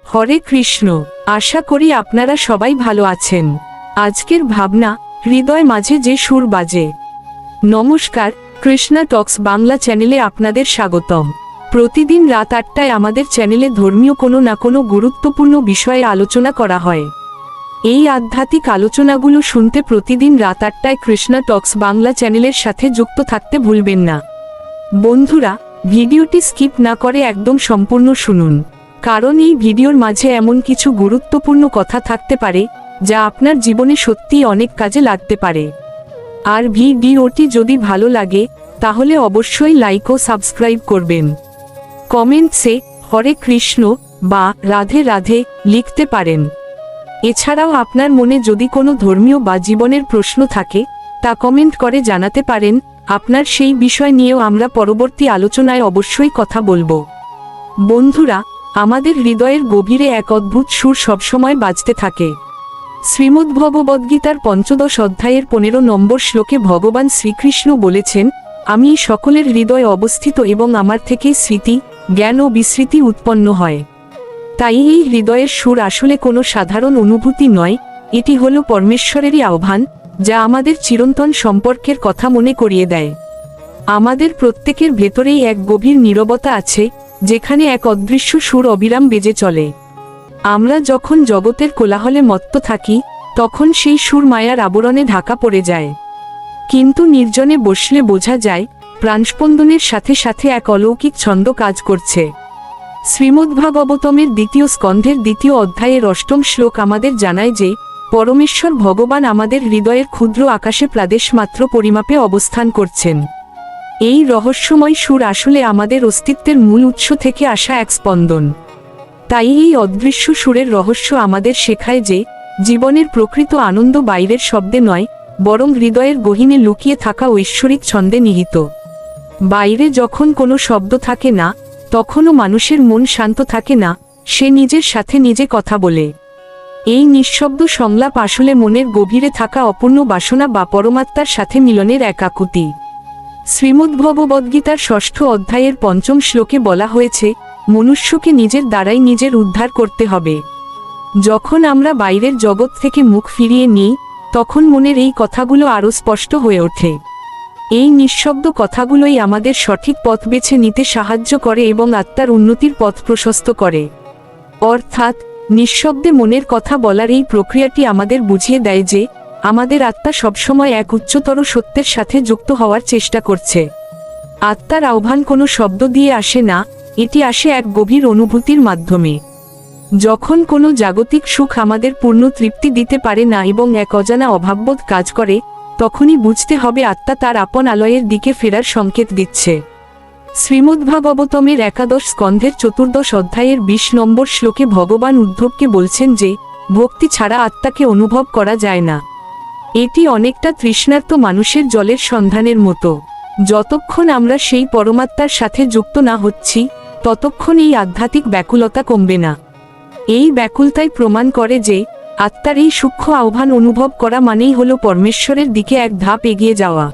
হরে কৃষ্ণ। আশা করি আপনারা সবাই ভালো আছেন। আজকের ভাবনা, হৃদয় মাঝে যে সুর বাজে। নমস্কার, কৃষ্ণা টক্স বাংলা চ্যানেলে আপনাদের স্বাগতম। প্রতিদিন রাত ৮টায় আমাদের চ্যানেলে ধর্মীয় কোনো না কোনো গুরুত্বপূর্ণ বিষয়ে আলোচনা করা হয়। এই আধ্যাত্মিক আলোচনাগুলো শুনতে প্রতিদিন রাত ৮টায় কৃষ্ণা টক্স বাংলা চ্যানেলের সাথে যুক্ত থাকতে ভুলবেন না। বন্ধুরা, ভিডিওটি স্কিপ না করে একদম সম্পূর্ণ শুনুন, কারণ এই ভিডিওর মাঝে এমন কিছু গুরুত্বপূর্ণ কথা থাকতে পারে যা আপনার জীবনে সত্যিই অনেক কাজে লাগতে পারে। আর ভিডিওটি যদি ভালো লাগে তাহলে অবশ্যই লাইক ও সাবস্ক্রাইব করবেন। কমেন্টসে হরে কৃষ্ণ বা রাধে রাধে লিখতে পারেন। এছাড়াও আপনার মনে যদি কোনো ধর্মীয় বা জীবনের প্রশ্ন থাকে তা কমেন্ট করে জানাতে পারেন। আপনার সেই বিষয় নিয়েও আমরা পরবর্তী আলোচনায় অবশ্যই কথা বলবো। বন্ধুরা, আমাদের হৃদয়ের গভীরে এক অদ্ভুত সুর সবসময় বাজতে থাকে। শ্রীমদ্ভগবদ্গীতার ৫ম অধ্যায়ের ১৫ নম্বর শ্লোকে ভগবান শ্রীকৃষ্ণ বলেছেন, আমি সকলের হৃদয়ে অবস্থিত এবং আমার থেকেই স্মৃতি, জ্ঞান ও বিস্মৃতি উৎপন্ন হয়। তাই এই হৃদয়ের সুর আসলে কোনো সাধারণ অনুভূতি নয়, এটি হলো পরমেশ্বরেরই আহ্বান, যা আমাদের চিরন্তন সম্পর্কের কথা মনে করিয়ে দেয়। আমাদের প্রত্যেকের ভেতরেই এক গভীর নীরবতা আছে, যেখানে এক অদৃশ্য সুর অবিরাম বেজে চলে। আমরা যখন জগতের কোলাহলে মত্ত থাকি তখন সেই সুর মায়ার আবরণে ঢাকা পড়ে যায়, কিন্তু নির্জনে বসলে বোঝা যায় প্রাণস্পন্দনের সাথে সাথে এক অলৌকিক ছন্দ কাজ করছে। শ্রীমদ্ভাগবতমের ২য় স্কন্ধের ২য় অধ্যায়ের ৮ম শ্লোক আমাদের জানায় যে পরমেশ্বর ভগবান আমাদের হৃদয়ের ক্ষুদ্র আকাশে প্রাদেশমাত্র পরিমাপে অবস্থান করছেন। এই রহস্যময় সুর আসলে আমাদের অস্তিত্বের মূল উৎস থেকে আসা এক স্পন্দন। তাই এই অদৃশ্য সুরের রহস্য আমাদের শেখায় যে জীবনের প্রকৃত আনন্দ বাইরের শব্দে নয়, বরং হৃদয়ের গহীনে লুকিয়ে থাকা ঐশ্বরিক ছন্দে নিহিত। বাইরে যখন কোনো শব্দ থাকে না, তখনও মানুষের মন শান্ত থাকে না, সে নিজের সাথে নিজে কথা বলে। এই নিঃশব্দ সংলাপ আসলে মনের গভীরে থাকা অপূর্ণ বাসনা বা পরমাত্মার সাথে মিলনের এক আকুতি। শ্রীমদ্ভগবদ্গীতার ৬ষ্ঠ অধ্যায়ের ৫ম শ্লোকে বলা হয়েছে, মনুষ্যকে নিজের দ্বারাই নিজের উদ্ধার করতে হবে। যখন আমরা বাইরের জগৎ থেকে মুখ ফিরিয়ে নিই তখন মনের এই কথাগুলো আরও স্পষ্ট হয়ে ওঠে। এই নিঃশব্দ কথাগুলোই আমাদের সঠিক পথ বেছে নিতে সাহায্য করে এবং আত্মার উন্নতির পথ প্রশস্ত করে। অর্থাৎ নিঃশব্দে মনের কথা বলার এই প্রক্রিয়াটি আমাদের বুঝিয়ে দেয় যে আমাদের আত্মা সবসময় এক উচ্চতর সত্যের সাথে যুক্ত হওয়ার চেষ্টা করছে। আত্মার আহ্বান কোনো শব্দ দিয়ে আসে না, এটি আসে এক গভীর অনুভূতির মাধ্যমে। যখন কোনো জাগতিক সুখ আমাদের পূর্ণ তৃপ্তি দিতে পারে না এবং এক অজানা অভাববোধ কাজ করে, তখনই বুঝতে হবে আত্মা তার আপন আলয়ের দিকে ফেরার সংকেত দিচ্ছে। শ্রীমদ্ভাগবতমের ১১ স্কন্ধের ১৪ অধ্যায়ের ২০ নম্বর শ্লোকে ভগবান উদ্ধবকে বলছেন যে ভক্তি ছাড়া আত্মাকে অনুভব করা যায় না। এটি অনেকটা তৃষ্ণার্ত মানুষের জলের সন্ধানের মতো। যতক্ষণ আমরা সেই পরমাত্মার সাথে যুক্ত না হচ্ছি ততক্ষণ এই আধ্যাত্মিক ব্যাকুলতা কমবে না। এই ব্যাকুলতাই প্রমাণ করে যে আত্মার এই সূক্ষ্ম আহ্বান অনুভব করা মানেই হলো পরমেশ্বরের দিকে এক ধাপ এগিয়ে যাওয়া।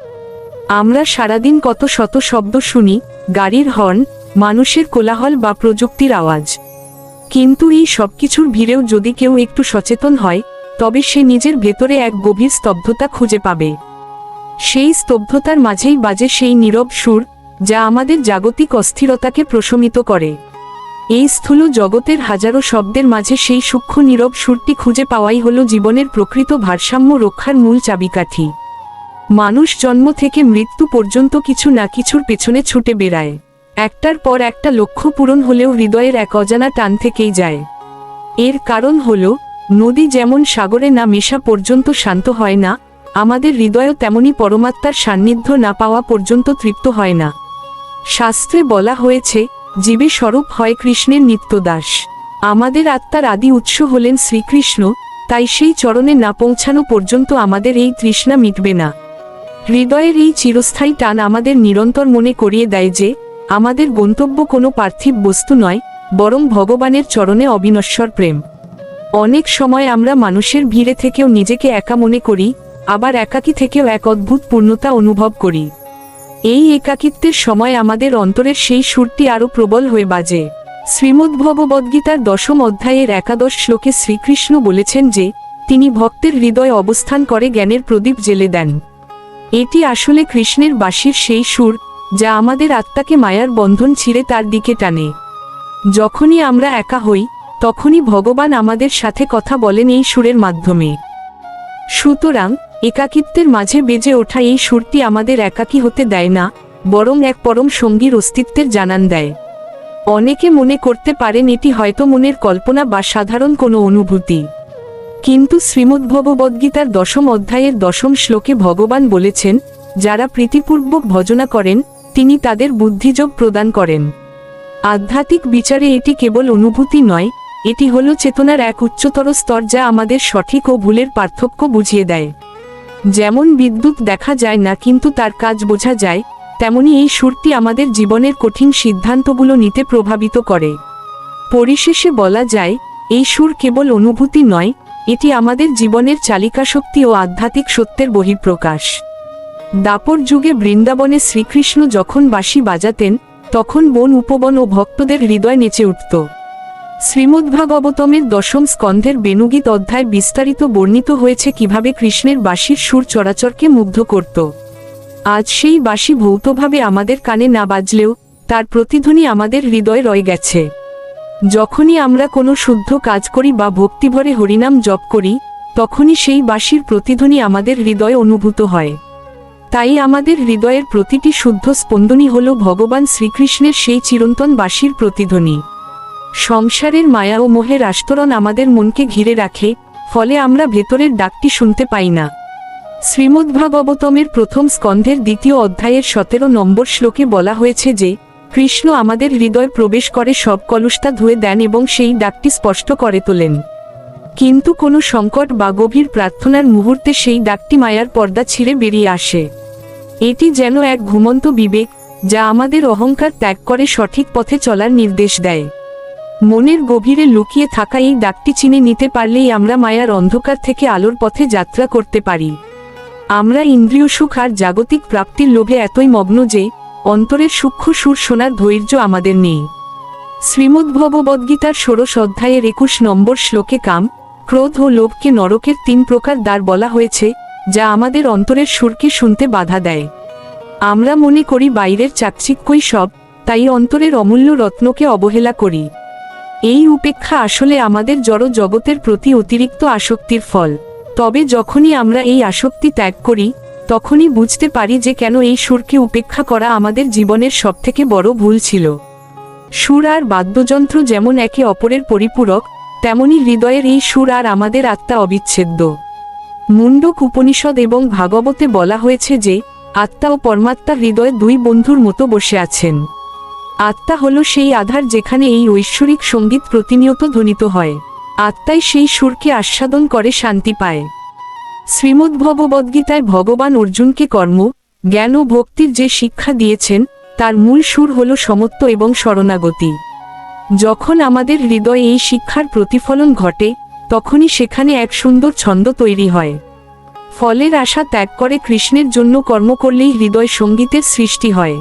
আমরা সারাদিন কত শত শব্দ শুনি, গাড়ির হর্ন, মানুষের কোলাহল বা প্রযুক্তির আওয়াজ। কিন্তু এই সবকিছুর ভিড়েও যদি কেউ একটু সচেতন হয় তবে সে নিজের ভেতরে এক গভীর স্তব্ধতা খুঁজে পাবে। সেই স্তব্ধতার মাঝেই বাজে সেই নীরব সুর, যা আমাদের জাগতিক অস্থিরতাকে প্রশমিত করে। এই স্থূল জগতের হাজারো শব্দের মাঝে সেই সূক্ষ্ম নীরব সুরটি খুঁজে পাওয়াই হলো জীবনের প্রকৃত ভারসাম্য রক্ষার মূল চাবিকাঠি। মানুষ জন্ম থেকে মৃত্যু পর্যন্ত কিছু না কিছুর পেছনে ছুটে বেড়ায়। একটার পর একটা লক্ষ্য পূরণ হলেও হৃদয়ের এক অজানা টান থেকেই যায়। এর কারণ হলো, নদী যেমন সাগরে না মেশা পর্যন্ত শান্ত হয় না, আমাদের হৃদয়ও তেমনি পরমাত্মার সান্নিধ্য না পাওয়া পর্যন্ত তৃপ্ত হয় না। শাস্ত্রে বলা হয়েছে, জীবে স্বরূপ হয় কৃষ্ণের নিত্যদাস। আমাদের আত্মার আদি উৎস হলেন শ্রীকৃষ্ণ, তাই সেই চরণে না পৌঁছানো পর্যন্ত আমাদের এই তৃষ্ণা মিটবে না। হৃদয়ের এই চিরস্থায়ী টান আমাদের নিরন্তর মনে করিয়ে দেয় যে আমাদের গন্তব্য কোনো পার্থিব বস্তু নয়, বরং ভগবানের চরণে অবিনশ্বর প্রেম। অনেক সময় আমরা মানুষের ভিড়ে থেকেও নিজেকে একা মনে করি, আবার একাকী থেকেও এক অদ্ভুত পূর্ণতা অনুভব করি। এই একাকিত্বের সময় আমাদের অন্তরের সেই সুরটি আরও প্রবল হয়ে বাজে। শ্রীমদ্ভগবদ্গীতার 10ম অধ্যায়ের 11 শ্লোকে শ্রীকৃষ্ণ বলেছেন যে তিনি ভক্তের হৃদয়ে অবস্থান করে জ্ঞানের প্রদীপ জ্বেলে দেন। এটি আসলে কৃষ্ণের বাঁশির সেই সুর যা আমাদের আত্মাকে মায়ার বন্ধন ছিঁড়ে তার দিকে টানে। যখনই আমরা একা হই তখনই ভগবান আমাদের সাথে কথা বলেন এই সুরের মাধ্যমে। সুতরাং একাকিত্বের মাঝে বেজে ওঠা এই সুরটি আমাদের একাকী হতে দেয় না, বরং এক পরম সঙ্গীর অস্তিত্বের জানান দেয়। অনেকে মনে করতে পারেন এটি হয়তো মনের কল্পনা বা সাধারণ কোনো অনুভূতি, কিন্তু শ্রীমদ্ভগবদ্গীতার 10ম অধ্যায়ের 10ম শ্লোকে ভগবান বলেছেন, যারা প্রীতিপূর্বক ভজনা করেন তিনি তাদের বুদ্ধিযোগ প্রদান করেন। আধ্যাত্মিক বিচারে এটি কেবল অনুভূতি নয়, এটি হলো চেতনার এক উচ্চতর স্তর যা আমাদের সঠিক ও ভুলের পার্থক্য বুঝিয়ে দেয়। যেমন বিদ্যুৎ দেখা যায় না কিন্তু তার কাজ বোঝা যায়, তেমনি এই সুরটি আমাদের জীবনের কঠিন সিদ্ধান্তগুলো নিতে প্রভাবিত করে। পরিশেষে বলা যায়, এই সুর কেবল অনুভূতি নয়, এটি আমাদের জীবনের চালিকাশক্তি ও আধ্যাত্মিক সত্যের বহিঃপ্রকাশ। দাপর যুগে বৃন্দাবনে শ্রীকৃষ্ণ যখন বাঁশি বাজাতেন তখন বন উপবন ও ভক্তদের হৃদয় নেচে উঠত। শ্রীমদ্ভাগবতমের 10ম স্কন্ধের বেণুগীত অধ্যায় বিস্তারিত বর্ণিত হয়েছে কিভাবে কৃষ্ণের বাঁশির সুর চরাচরকে মুগ্ধ করত। আজ সেই বাঁশি ভৌতভাবে আমাদের কানে না বাজলেও তার প্রতিধ্বনি আমাদের হৃদয়ে রয়ে গেছে। যখনই আমরা কোনো শুদ্ধ কাজ করি বা ভক্তিভরে হরিনাম জপ করি তখনই সেই বাঁশির প্রতিধ্বনি আমাদের হৃদয়ে অনুভূত হয়। তাই আমাদের হৃদয়ের প্রতিটি শুদ্ধ স্পন্দনই হল ভগবান শ্রীকৃষ্ণের সেই চিরন্তন বাঁশির প্রতিধ্বনি। সংসারের মায়া ও মোহের আস্তরণ আমাদের মনকে ঘিরে রাখে, ফলে আমরা ভেতরের ডাকটি শুনতে পাই না। শ্রীমদ্ভাগবতমের 1ম স্কন্ধের 2য় অধ্যায়ের 17 নম্বর শ্লোকে বলা হয়েছে যে কৃষ্ণ আমাদের হৃদয় প্রবেশ করে সব কলুষতা ধুয়ে দেন এবং সেই ডাকটি স্পষ্ট করে তোলেন। কিন্তু কোনো সংকট বা গভীর প্রার্থনার মুহূর্তে সেই ডাকটি মায়ার পর্দা ছিঁড়ে বেরিয়ে আসে। এটি যেন এক ঘুমন্ত বিবেক যা আমাদের অহংকার ত্যাগ করে সঠিক পথে চলার নির্দেশ দেয়। মনের গভীরে লুকিয়ে থাকা এই ডাকটি চিনে নিতে পারলেই আমরা মায়ার অন্ধকার থেকে আলোর পথে যাত্রা করতে পারি। আমরা ইন্দ্রিয় সুখ আর জাগতিক প্রাপ্তির লোভে এতই মগ্ন যে অন্তরের সূক্ষ্ম সুর শোনার ধৈর্য আমাদের নেই। শ্রীমদ্ভগবদ্গীতার 16 অধ্যায়ের 21 নম্বর শ্লোকে কাম, ক্রোধ ও লোভকে নরকের 3 প্রকার দ্বার বলা হয়েছে যা আমাদের অন্তরের সুরকে শুনতে বাধা দেয়। আমরা মনে করি বাইরের চাকচিক্যই সব, তাই অন্তরের অমূল্য রত্নকে অবহেলা করি। এই উপেক্ষা আসলে আমাদের জড় জগতের প্রতি অতিরিক্ত আসক্তির ফল। তবে যখনই আমরা এই আসক্তি ত্যাগ করি তখনই বুঝতে পারি যে কেন এই সুরকে উপেক্ষা করা আমাদের জীবনের সবথেকে বড় ভুল ছিল। সুর আর বাদ্যযন্ত্র যেমন একে অপরের পরিপূরক, তেমনি হৃদয়ের এই সুর আর আমাদের আত্মা অবিচ্ছেদ্য। মুন্ডক উপনিষদ এবং ভাগবতে বলা হয়েছে যে আত্মা ও পরমাত্মা হৃদয়ে 2 বন্ধুর মতো বসে আছেন। আত্মা হলো সেই আধার যেখানে এই ঐশ্বরিক সঙ্গীত প্রতিনিয়ত ধ্বনিত হয়। আত্মাই সেই সুরকে আস্বাদন করে শান্তি পায়। শ্রীমদ্ভগবদ্গীতায় ভগবান অর্জুনকে কর্ম, জ্ঞান ও ভক্তির যে শিক্ষা দিয়েছেন তার মূল সুর হল সমত্ব এবং শরণাগতি। যখন আমাদের হৃদয়ে এই শিক্ষার প্রতিফলন ঘটে তখনই সেখানে এক সুন্দর ছন্দ তৈরি হয়। ফলের আশা ত্যাগ করে কৃষ্ণের জন্য কর্ম করলেই হৃদয় সঙ্গীতের সৃষ্টি হয়।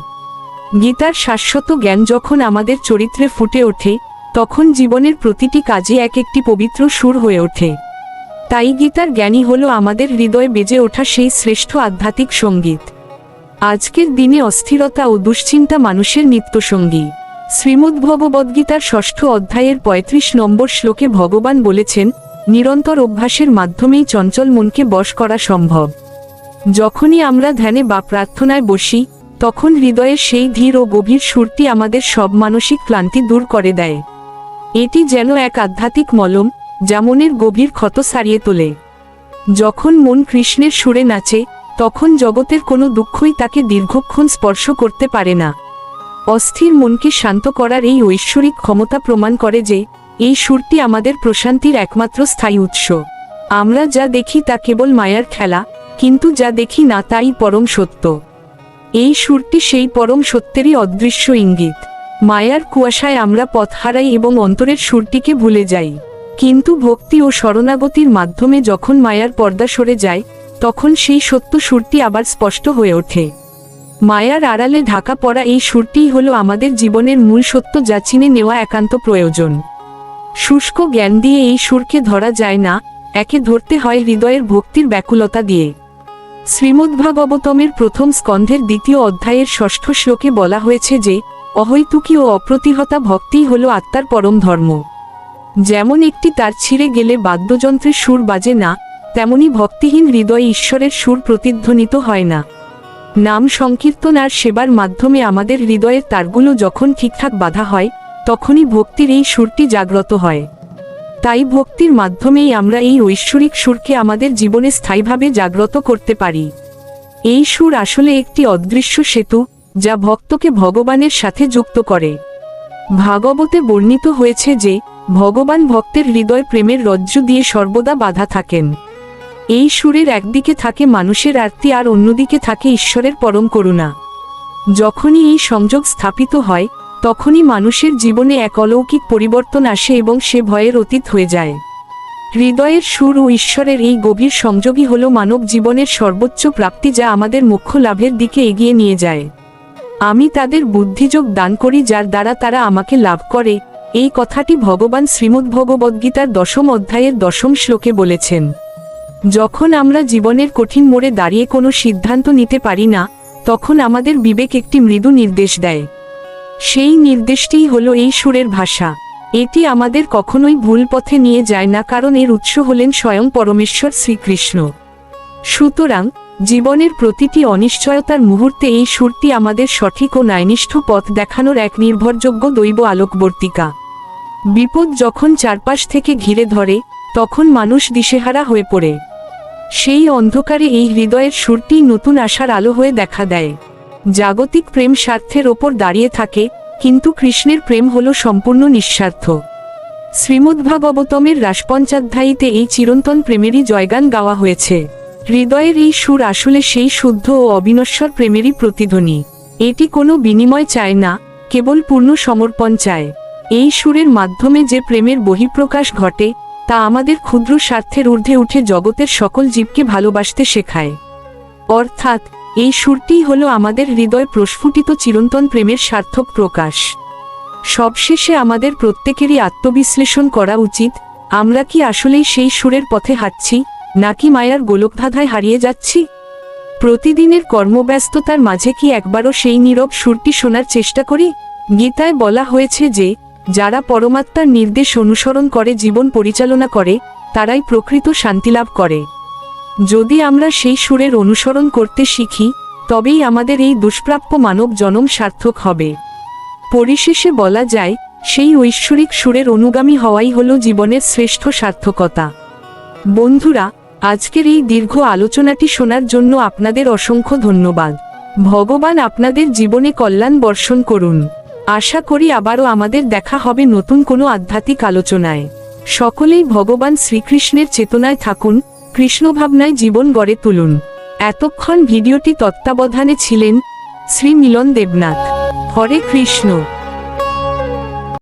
গীতার শাশ্বত জ্ঞান যখন আমাদের চরিত্রে ফুটে ওঠে তখন জীবনের প্রতিটি কাজে এক একটি পবিত্র সুর হয়ে ওঠে। তাই গীতার জ্ঞানী হলো আমাদের হৃদয়ে বেজে ওঠা সেই শ্রেষ্ঠ আধ্যাত্মিক সঙ্গীত। আজকের দিনে অস্থিরতা ও দুশ্চিন্তা মানুষের নিত্যসঙ্গী। শ্রীমদ্ভগবদ্গীতার 6ষ্ঠ অধ্যায়ের 35 নম্বর শ্লোকে ভগবান বলেছেন, নিরন্তর অভ্যাসের মাধ্যমেই চঞ্চল মনকে বশ করা সম্ভব। যখনই আমরা ধ্যানে বা প্রার্থনায় বসি তখন হৃদয়ের সেই ধীর ও গভীর সুরটি আমাদের সব মানসিক ক্লান্তি দূর করে দেয়। এটি যেন এক আধ্যাত্মিক মলম যা মনের গভীর ক্ষত সারিয়ে তোলে। যখন মন কৃষ্ণের সুরে নাচে তখন জগতের কোনো দুঃখই তাকে দীর্ঘক্ষণ স্পর্শ করতে পারে না। অস্থির মনকে শান্ত করার এই ঐশ্বরিক ক্ষমতা প্রমাণ করে যে এই সুরটি আমাদের প্রশান্তির একমাত্র স্থায়ী উৎস। আমরা যা দেখি তা কেবল মায়ার খেলা, কিন্তু যা দেখি না তাই পরম সত্য। এই সুরটি সেই পরম সত্যেরই অদৃশ্য ইঙ্গিত। মায়ার কুয়াশায় আমরা পথ হারাই এবং অন্তরের সুরটিকে ভুলে যাই, কিন্তু ভক্তি ও শরণাগতির মাধ্যমে যখন মায়ার পর্দা সরে যায় তখন সেই সত্য সুরটি আবার স্পষ্ট হয়ে ওঠে। মায়ার আড়ালে ঢাকা পড়া এই সুরটিই হলো আমাদের জীবনের মূল সত্য, যা চিনে নেওয়া একান্ত প্রয়োজন। শুষ্ক জ্ঞান দিয়ে এই সুরকে ধরা যায় না, একে ধরতে হয় হৃদয়ের ভক্তির ব্যাকুলতা দিয়ে। শ্রীমদ্ভাগবতমের প্রথম স্কন্ধের 2য় অধ্যায়ের 6ষ্ঠ শ্লোকে বলা হয়েছে যে অহৈতুকী ও অপ্রতিহতা ভক্তিই হল আত্মার পরম ধর্ম। যেমন একটি তার ছিঁড়ে গেলে বাদ্যযন্ত্রের সুর বাজে না, তেমনি ভক্তিহীন হৃদয়ে ঈশ্বরের সুর প্রতিধ্বনিত হয় না। নাম সংকীর্তন আর সেবার মাধ্যমে আমাদের হৃদয়ের তারগুলো যখন ঠিকঠাক বাঁধা হয়, তখনই ভক্তির এই সুরটি জাগ্রত হয়। তাই ভক্তির মাধ্যমেই আমরা এই ঐশ্বরিক সুরকে আমাদের জীবনে স্থায়ীভাবে জাগ্রত করতে পারি। এই সুর আসলে একটি অদৃশ্য সেতু, যা ভক্তকে ভগবানের সাথে যুক্ত করে। ভাগবতে বর্ণিত হয়েছে যে ভগবান ভক্তের হৃদয় প্রেমের রজ্জু দিয়ে সর্বদা বাঁধা থাকেন। এই সুরের একদিকে থাকে মানুষের আরতি আর অন্যদিকে থাকে ঈশ্বরের পরম করুণা। যখনই এই সংযোগ স্থাপিত হয়, তখনই মানুষের জীবনে এক অলৌকিক পরিবর্তন আসে এবং সে ভয়ের অতীত হয়ে যায়। হৃদয়ের সুর ও ঈশ্বরের এই গভীর সংযোগই হল মানব জীবনের সর্বোচ্চ প্রাপ্তি, যা আমাদের মোক্ষ লাভের দিকে এগিয়ে নিয়ে যায়। আমি তাদের বুদ্ধিযোগ দান করি যার দ্বারা তারা আমাকে লাভ করে, এই কথাটি ভগবান শ্রীমদ্ভগবদ্গীতার 10ম অধ্যায়ের 10ম শ্লোকে বলেছেন। যখন আমরা জীবনের কঠিন মোড়ে দাঁড়িয়ে কোনো সিদ্ধান্ত নিতে পারি না, তখন আমাদের বিবেক একটি মৃদু নির্দেশ দেয়। সেই নির্দেশটিই হলো এই সুরের ভাষা। এটি আমাদের কখনোই ভুল পথে নিয়ে যায় না, কারণ এর উৎস হলেন স্বয়ং পরমেশ্বর শ্রীকৃষ্ণ। সুতরাং জীবনের প্রতিটি অনিশ্চয়তার মুহূর্তে এই সুরটি আমাদের সঠিক ও ন্যায়নিষ্ঠ পথ দেখানোর এক নির্ভরযোগ্য দৈব আলোকবর্তিকা। বিপদ যখন চারপাশ থেকে ঘিরে ধরে, তখন মানুষ দিশেহারা হয়ে পড়ে। সেই অন্ধকারে এই হৃদয়ের সুরটি নতুন আশার আলো হয়ে দেখা দেয়। জাগতিক প্রেম স্বার্থের ওপর দাঁড়িয়ে থাকে, কিন্তু কৃষ্ণের প্রেম হল সম্পূর্ণ নিঃস্বার্থ। শ্রীমদ্ভাগবতমের রাসপঞ্চাধ্যায়ীতে এই চিরন্তন প্রেমেরই জয়গান গাওয়া হয়েছে। হৃদয়ের এই সুর আসলে সেই শুদ্ধ ও অবিনশ্বর প্রেমেরই প্রতিধ্বনি। এটি কোনো বিনিময় চায় না, কেবল পূর্ণ সমর্পণ চায়। এই সুরের মাধ্যমে যে প্রেমের বহিঃপ্রকাশ ঘটে, তা আমাদের ক্ষুদ্র স্বার্থের ঊর্ধ্বে উঠে জগতের সকল জীবকে ভালোবাসতে শেখায়। অর্থাৎ এই সুরটিই হল আমাদের হৃদয় প্রস্ফুটিত চিরন্তন প্রেমের সার্থক প্রকাশ। সবশেষে আমাদের প্রত্যেকেরই আত্মবিশ্লেষণ করা উচিত, আমরা কি আসলেই সেই সুরের পথে হাঁটছি, নাকি মায়ার গোলকধাঁধায় হারিয়ে যাচ্ছি? প্রতিদিনের কর্মব্যস্ততার মাঝে কি একবারও সেই নীরব সুরটি শোনার চেষ্টা করি? গীতায় বলা হয়েছে যে যারা পরমাত্মার নির্দেশ অনুসরণ করে জীবন পরিচালনা করে, তারাই প্রকৃত শান্তিলাভ করে। যদি আমরা সেই সুরের অনুসরণ করতে শিখি, তবেই আমাদের এই দুষ্প্রাপ্য মানব জনম সার্থক হবে। পরিশেষে বলা যায়, সেই ঐশ্বরিক সুরের অনুগামী হওয়াই হল জীবনের শ্রেষ্ঠ সার্থকতা। বন্ধুরা, আজকের এই দীর্ঘ আলোচনাটি শোনার জন্য আপনাদের অসংখ্য ধন্যবাদ। ভগবান আপনাদের জীবনে কল্যাণ বর্ষণ করুন। আশা করি আবারও আমাদের দেখা হবে নতুন কোনো আধ্যাত্মিক আলোচনায়। সকলেই ভগবান শ্রীকৃষ্ণের চেতনায় থাকুন, কৃষ্ণভাবনায় জীবন গড়ে তুলুন। এতক্ষণ ভিডিওটি তত্ত্বাবধানে ছিলেন শ্রী মিলন দেবনাথ। হরে কৃষ্ণ।